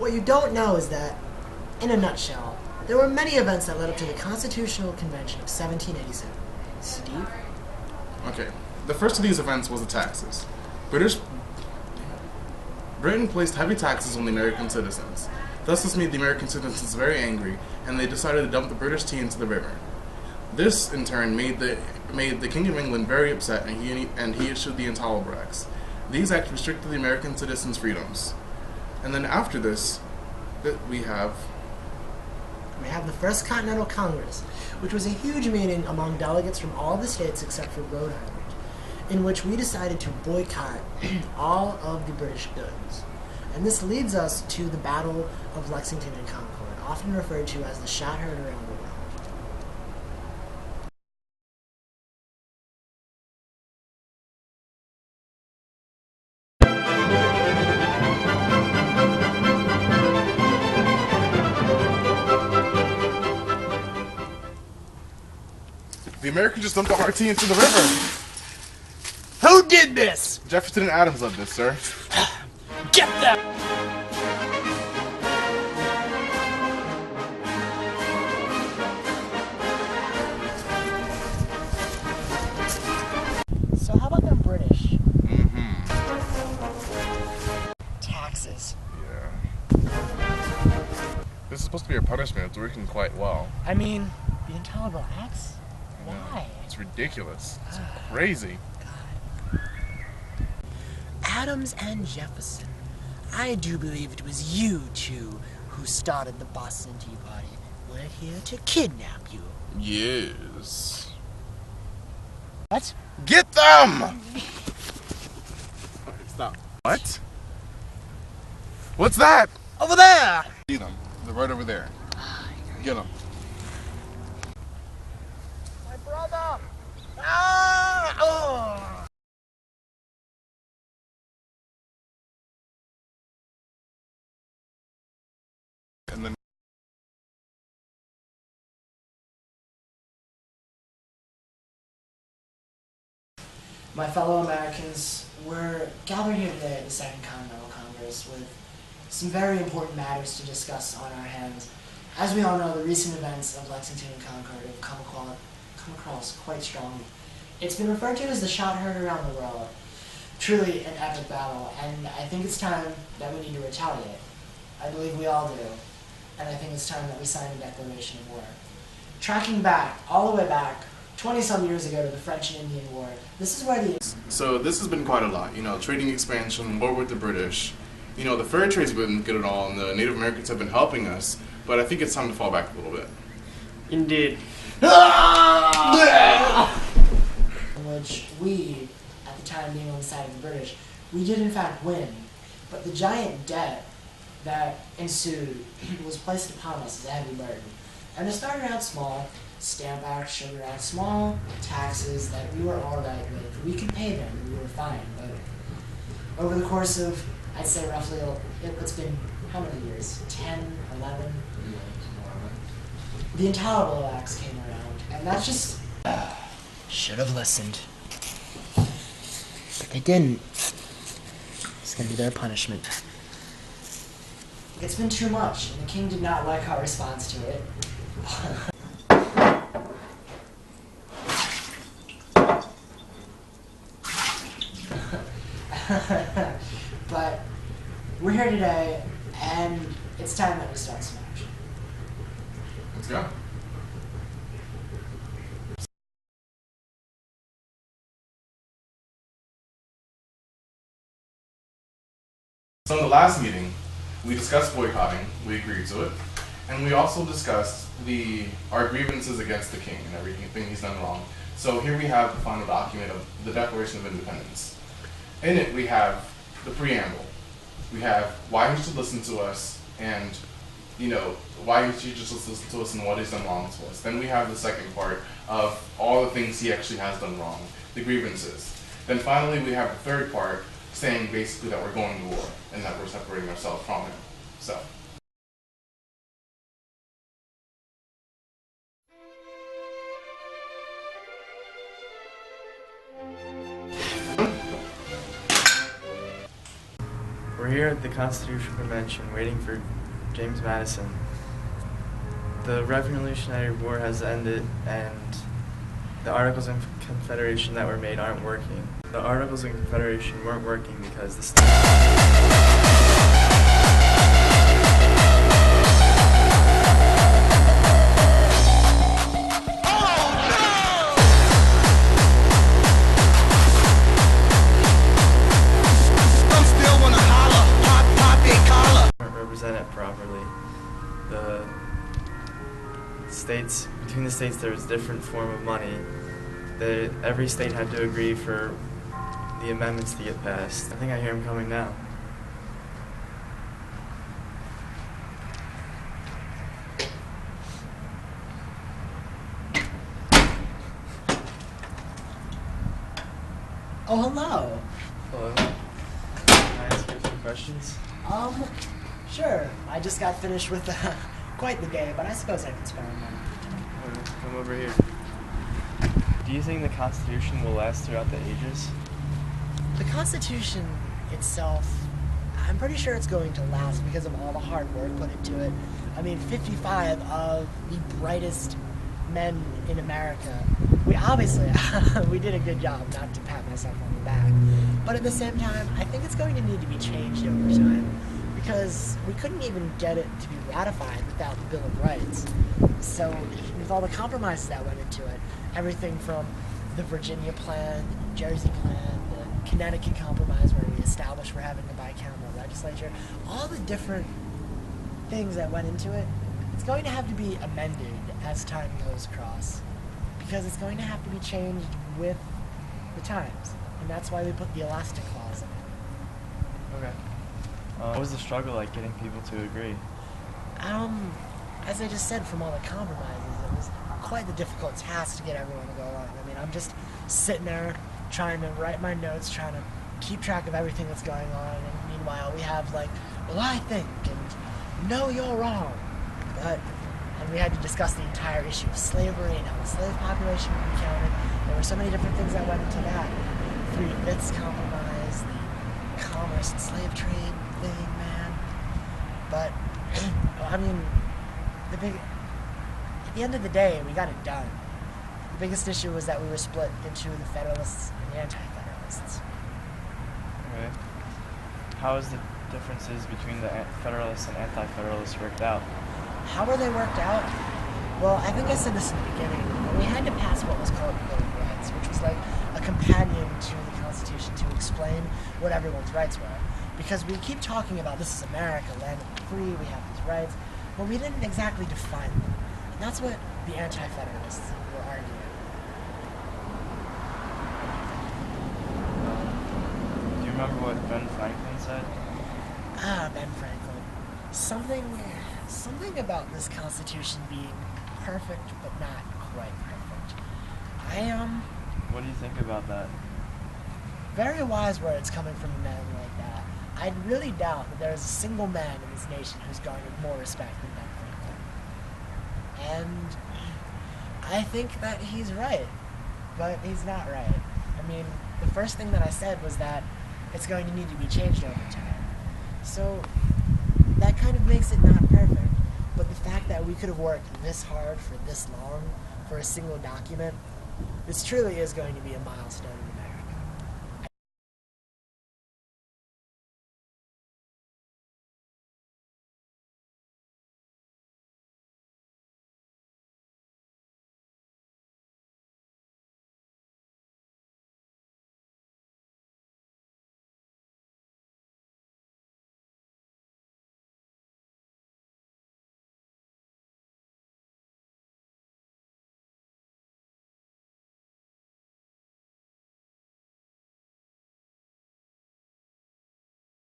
What you don't know is that, in a nutshell, there were many events that led up to the Constitutional Convention of 1787. Steve? Okay, the first of these events was the taxes. Britain placed heavy taxes on the American citizens. Thus, this made the American citizens very angry, and they decided to dump the British tea into the river. This, in turn, made the King of England very upset, and he issued the Intolerable Acts. These acts restricted the American citizens' freedoms. And then after this, we have the First Continental Congress, which was a huge meeting among delegates from all the states except for Rhode Island, in which we decided to boycott all of the British goods. And this leads us to the Battle of Lexington and Concord, often referred to as the shot heard around the world. the Americans just dumped our tea into the river. Who did this? Jefferson and Adams led this, sir. Get them! So how about them British? Mm-hmm. Taxes. Yeah. This is supposed to be our punishment. It's working quite well. I mean, the Intolerable Acts? Why? It's ridiculous. It's crazy. Adams and Jefferson. I do believe it was you two who started the Boston Tea Party. We're here to kidnap you. Yes. What? Get them! Alright, stop. What? What's that? Over there! See them. They're right over there. Get them. My brother! Ah! Oh! And then My fellow Americans, we're gathered here today at the Second Continental Congress with some very important matters to discuss on our hands. As we all know, the recent events of Lexington and Concord have come across quite strongly. It's been referred to as the shot heard around the world. Truly an epic battle, and I think it's time that we need to retaliate. I believe we all do, and I think it's time that we sign a declaration of war. Tracking back, all the way back, 20-some years ago to the French and Indian War, this is where the... So this has been quite a lot, trading expansion, war with the British. The fur trade's been good and all, and the Native Americans have been helping us, but I think it's time to fall back a little bit. Indeed. In which we, at the time being on the side of the British, we did in fact win, but the giant debt that ensued was placed upon us as a heavy burden. And it started out small, Stamp Act, Sugar Act, small taxes that we were alright with. We could pay them, and we were fine, but over the course of, I'd say roughly, it's been how many years? 10, 11? The Intolerable Acts came around, and that's just... should have listened. But they didn't. It's gonna be their punishment. It's been too much, and the king did not like our response to it. But we're here today, and it's time that we start some action. Let's go. So in the last meeting, we discussed boycotting, we agreed to it, and we also discussed our grievances against the king and everything he's done wrong. So here we have the final document of the Declaration of Independence. In it we have the preamble. We have why he should listen to us and why he should just listen to us and what he's done wrong to us. Then we have the second part of all the things he actually has done wrong, the grievances. Then finally we have the third part saying basically that we're going to war and that we're separating ourselves from him. So. We're here at the Constitutional Convention waiting for James Madison. The Revolutionary War has ended, and the Articles of Confederation that were made aren't working. The Articles of Confederation weren't working because the weren't represented properly. The states, between the states there was a different form of money. Every state had to agree for the amendments to get passed. I think I hear him coming now. Oh, hello. Hello. Can I ask you some questions? Sure. I just got finished with quite the day, but I suppose I can spare a moment. Come over here. Do you think the Constitution will last throughout the ages? The Constitution itself, I'm pretty sure it's going to last because of all the hard work put into it. I mean, 55 of the brightest men in America. We obviously, we did a good job, not to pat myself on the back. But at the same time, I think it's going to need to be changed over time because we couldn't even get it to be ratified without the Bill of Rights. So with all the compromises that went into it, everything from the Virginia Plan, the New Jersey Plan, the Connecticut Compromise where we established we're having a bicameral legislature, all the different things that went into it, it's going to have to be amended as time goes across because it's going to have to be changed with the times. And that's why we put the elastic clause in it. Okay. What was the struggle like getting people to agree? As I just said, from all the compromises, it was quite the difficult task to get everyone to go along. I mean, I'm just sitting there trying to write my notes, trying to keep track of everything that's going on, and meanwhile we have like, well, I think, and no, you're wrong. And we had to discuss the entire issue of slavery and how the slave population would be counted. There were so many different things that went into that. 3/5 compromise, the commerce and slave trade thing, man. But, I mean, at the end of the day, we got it done. The biggest issue was that we were split into the Federalists and the Anti-Federalists. Okay. How is the differences between the Federalists and Anti-Federalists worked out? How were they worked out? Well, I think I said this in the beginning, but we had to pass what was called the Bill of Rights, which was like a companion to the Constitution to explain what everyone's rights were. Because we keep talking about this is America, land of the free, we have these rights, but we didn't exactly define them. And that's what the Anti-Federalists were arguing. Do you remember what Ben Franklin said? Ben Franklin. Something about this Constitution being perfect, but not quite perfect. What do you think about that? Very wise words coming from a man like that. I really doubt that there is a single man in this nation who's garnered more respect than Ben Franklin. And I think that he's right, but he's not right. I mean, the first thing that I said was that it's going to need to be changed over time. So that kind of makes it not perfect. But the fact that we could have worked this hard for this long for a single document, this truly is going to be a milestone in